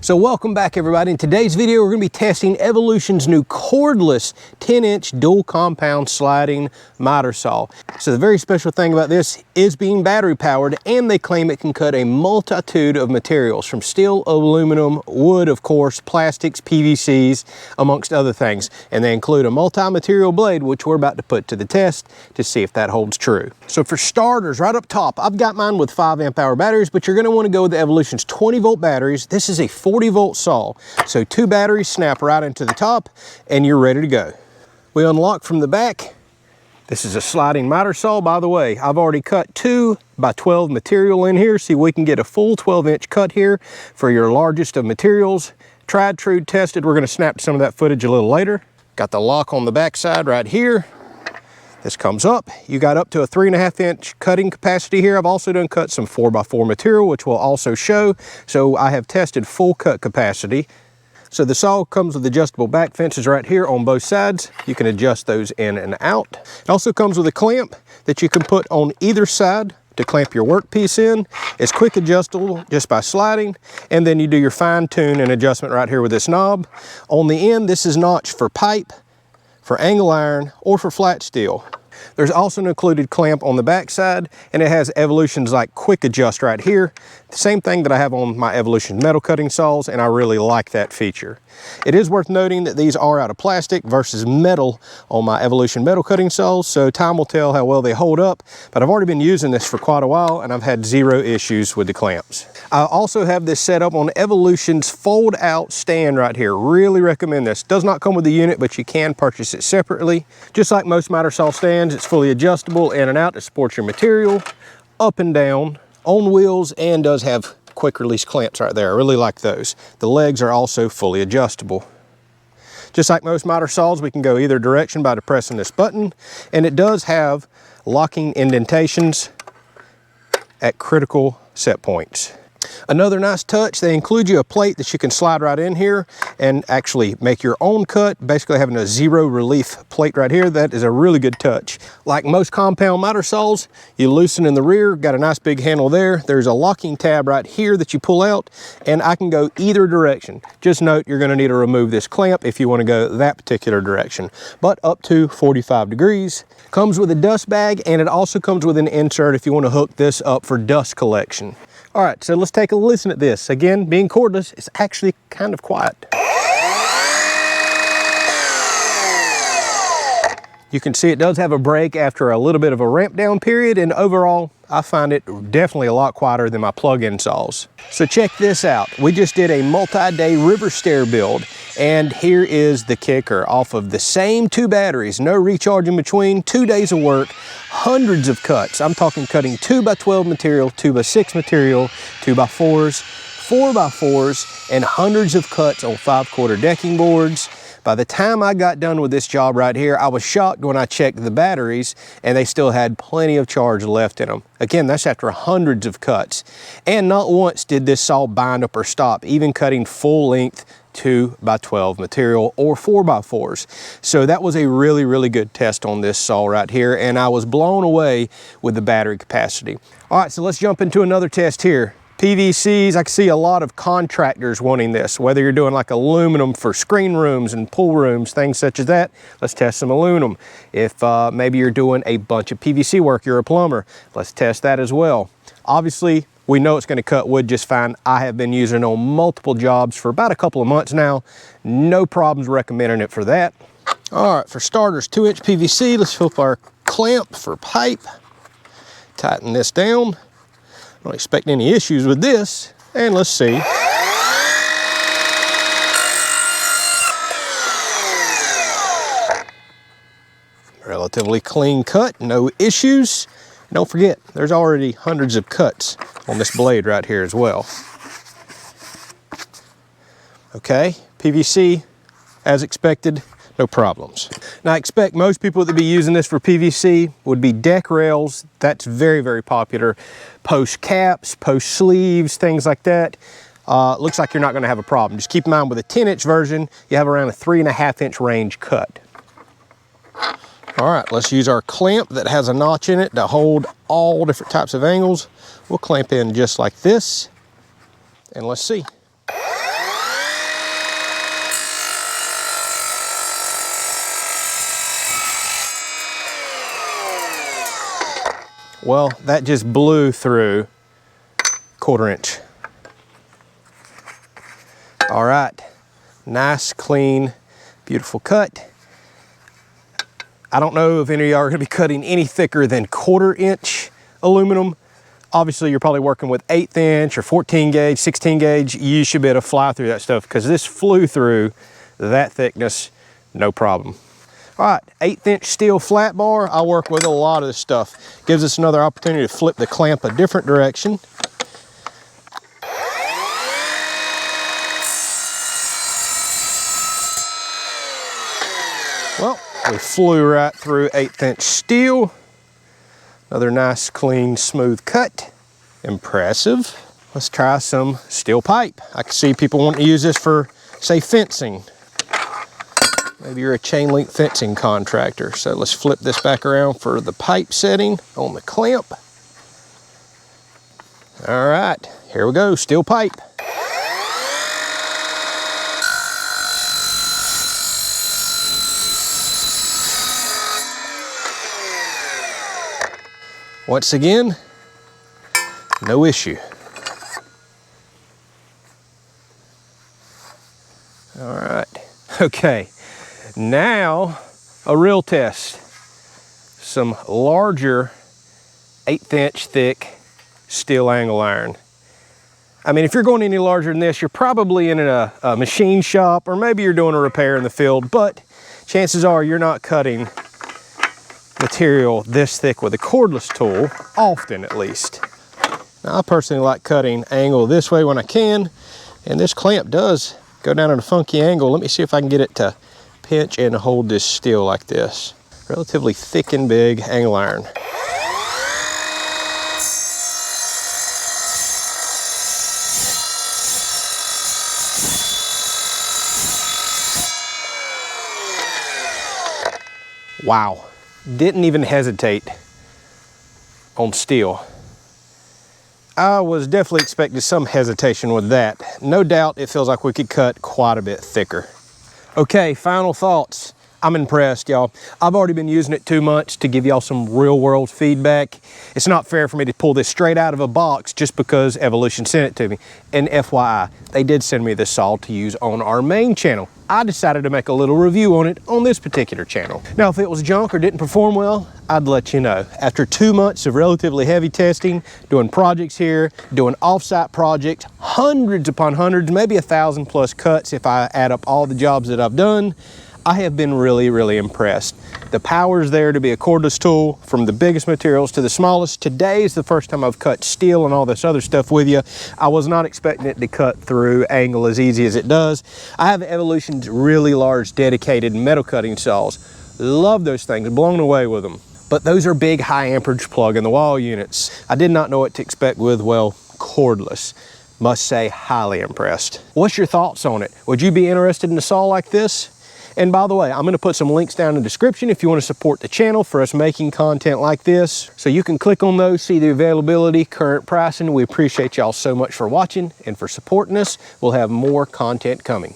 So welcome back everybody. In today's video we're going to be testing Evolution's new cordless 10-inch dual compound sliding miter saw. So the very special thing about this is being battery powered, and they claim it can cut a multitude of materials from steel, aluminum, wood of course, plastics, PVCs, amongst other things. And they include a multi-material blade which we're about to put to the test to see if that holds true. So for starters, right up top, I've got mine with 5 amp hour batteries, but you're going to want to go with the Evolution's 20 volt batteries. This is a 40 volt saw, so 2 batteries snap right into the top and you're ready to go. We unlock from the back. This is a sliding miter saw, by the way. I've already cut 2 by 12 material in here, so we can get a full 12-inch cut here for your largest of materials. Tried, true, tested. We're going to snap some of that footage a little later. Got the lock on the back side right here. This comes up. You got up to a 3.5-inch cutting capacity here. I've also done cut some 4x4 material, which we'll also show. So I have tested full cut capacity. So the saw comes with adjustable back fences right here on both sides. You can adjust those in and out. It also comes with a clamp that you can put on either side to clamp your workpiece in. It's quick adjustable just by sliding, and then you do your fine tune and adjustment right here with this knob. On the end, this is notched for pipe, for angle iron, or for flat steel. There's also an included clamp on the back side, and it has Evolution's like quick adjust right here. The same thing that I have on my Evolution metal cutting saws, and I really like that feature. It is worth noting that these are out of plastic versus metal on my Evolution metal cutting saws, so time will tell how well they hold up, but I've already been using this for quite a while and I've had 0 issues with the clamps. I also have this set up on Evolution's fold out stand right here. Really recommend this. Does not come with the unit, but you can purchase it separately. Just like most miter saw stands, it's fully adjustable in and out to support your material, up and down, on wheels, and does have quick release clamps right there. I really like those. The legs are also fully adjustable. Just like most miter saws, we can go either direction by depressing this button, and it does have locking indentations at critical set points. Another nice touch, they include you a plate that you can slide right in here and actually make your own cut, basically having a 0 relief plate right here. That is a really good touch. Like most compound miter saws, you loosen in the rear, got a nice big handle there. There's a locking tab right here that you pull out, and I can go either direction. Just note you're going to need to remove this clamp if you want to go that particular direction, but up to 45 degrees. Comes with a dust bag, and it also comes with an insert if you want to hook this up for dust collection. All right, so let's take a listen at this. Again, being cordless, it's actually kind of quiet. You can see it does have a break after a little bit of a ramp down period, and overall, I find it definitely a lot quieter than my plug-in saws. So check this out. We just did a multi-day river stair build, and here is the kicker. Off of the same 2 batteries, no recharge in between, 2 days of work, hundreds of cuts. I'm talking cutting 2x12 material, 2x6 material, 2x4s, 4x4s, and hundreds of cuts on 5/4 decking boards. By the time I got done with this job right here, I was shocked when I checked the batteries and they still had plenty of charge left in them. Again, that's after hundreds of cuts. And not once did this saw bind up or stop, even cutting full length 2x12 material or 4x4s. So that was a really, really good test on this saw right here, and I was blown away with the battery capacity. All right, so let's jump into another test here. PVCs, I can see a lot of contractors wanting this, whether you're doing like aluminum for screen rooms and pool rooms, things such as that. Let's test some aluminum. If maybe you're doing a bunch of PVC work, you're a plumber, let's test that as well. Obviously, we know it's going to cut wood just fine. I have been using it on multiple jobs for about a couple of months now. No problems recommending it for that. All right, for starters, 2-inch PVC. Let's flip our clamp for pipe. Tighten this down. Don't expect any issues with this, and let's see. Relatively clean cut, no issues. Don't forget, there's already hundreds of cuts on this blade right here as well. Okay, PVC, as expected, no problems. Now I expect most people that be using this for PVC would be deck rails. That's very, very popular. Post caps, post sleeves, things like that. Looks like you're not gonna have a problem. Just keep in mind with a 10-inch version, you have around a 3.5-inch range cut. All right, let's use our clamp that has a notch in it to hold all different types of angles. We'll clamp in just like this, and let's see. Well, that just blew through 1/4 inch. All right, nice, clean, beautiful cut. I don't know if any of y'all are gonna be cutting any thicker than 1/4 inch aluminum. Obviously, you're probably working with 1/8 inch or 14 gauge, 16 gauge. You should be able to fly through that stuff because this flew through that thickness, no problem. All right, 1/8 inch steel flat bar. I work with a lot of this stuff. Gives us another opportunity to flip the clamp a different direction. Well, we flew right through 1/8 inch steel. Another nice, clean, smooth cut. Impressive. Let's try some steel pipe. I can see people wanting to use this for, say, fencing. Maybe you're a chain link fencing contractor. So let's flip this back around for the pipe setting on the clamp. All right, here we go, steel pipe. Once again, no issue. All right, okay. Now, a real test. Some larger 1/8 inch thick steel angle iron. I mean, if you're going any larger than this, you're probably in a machine shop, or maybe you're doing a repair in the field, but chances are you're not cutting material this thick with a cordless tool, often at least. Now, I personally like cutting angle this way when I can, and this clamp does go down at a funky angle. Let me see if I can get it to pinch and hold this steel like this. Relatively thick and big angle iron. Wow, didn't even hesitate on steel. I was definitely expecting some hesitation with that. No doubt it feels like we could cut quite a bit thicker. Okay, final thoughts. I'm impressed, y'all. I've already been using it 2 months to give y'all some real world feedback. It's not fair for me to pull this straight out of a box just because Evolution sent it to me. And FYI, they did send me this saw to use on our main channel. I decided to make a little review on it on this particular channel. Now, if it was junk or didn't perform well, I'd let you know. After 2 months of relatively heavy testing, doing projects here, doing off-site projects, hundreds upon hundreds, maybe 1,000 plus cuts if I add up all the jobs that I've done, I have been really, really impressed. The power's there to be a cordless tool, from the biggest materials to the smallest. Today is the first time I've cut steel and all this other stuff with you. I was not expecting it to cut through angle as easy as it does. I have Evolution's really large dedicated metal cutting saws. Love those things, blown away with them. But those are big high amperage plug in the wall units. I did not know what to expect with, well, cordless. Must say, highly impressed. What's your thoughts on it? Would you be interested in a saw like this? And by the way, I'm gonna put some links down in the description if you wanna support the channel for us making content like this. So you can click on those, see the availability, current pricing. We appreciate y'all so much for watching and for supporting us. We'll have more content coming.